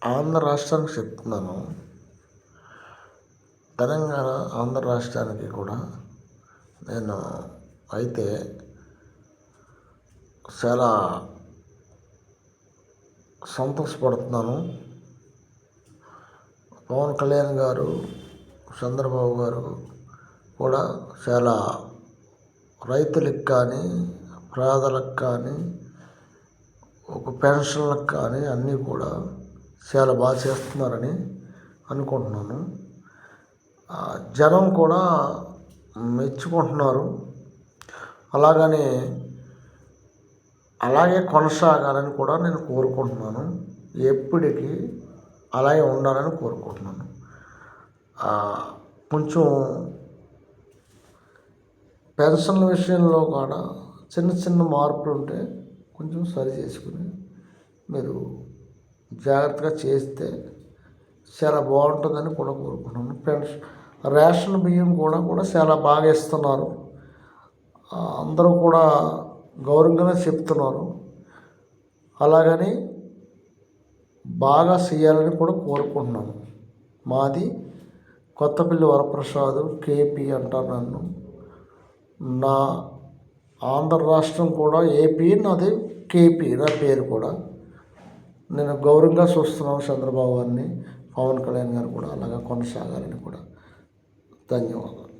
ఆంధ్ర రాష్ట్రానికి చెప్తున్నాను. తెలంగాణ ఆంధ్ర రాష్ట్రానికి కూడా నేను అయితే చాలా సంతోషపడుతున్నాను. పవన్ కళ్యాణ్ గారు, చంద్రబాబు గారు కూడా చాలా రైతులకు కానీ, పేదలకు కానీ, ఒక పెన్షన్లకు కానీ అన్నీ కూడా చాలా బాగా చేస్తున్నారని అనుకుంటున్నాను. జనం కూడా మెచ్చుకుంటున్నారు. అలాగే కొనసాగాలని కూడా నేను కోరుకుంటున్నాను. ఎప్పటికీ అలాగే ఉండాలని కోరుకుంటున్నాను. కొంచెం పెన్షన్ల విషయంలో కూడా చిన్న చిన్న మార్పులు ఉంటే కొంచెం సరి చేసుకుని మీరు జాగ్రత్తగా చేస్తే చాలా బాగుంటుందని కూడా కోరుకుంటున్నాను. రేషన్ బియ్యం కూడా చాలా బాగా ఇస్తున్నారు. అందరూ కూడా గౌరవంగానే చెప్తున్నారు. అలాగని బాగా చేయాలని కూడా కోరుకుంటున్నాను. మాది కొత్తపల్లి వరప్రసాద్ కేపీ అంటారు నన్ను. నా ఆంధ్ర రాష్ట్రం కూడా ఏపీ, నాది కేపీ. నా పేరు కూడా నేను గౌరవంగా చూస్తున్నాను. చంద్రబాబు గారిని, పవన్ కళ్యాణ్ గారు కూడా అలాగా కొనసాగాలని కూడా. ధన్యవాదాలు.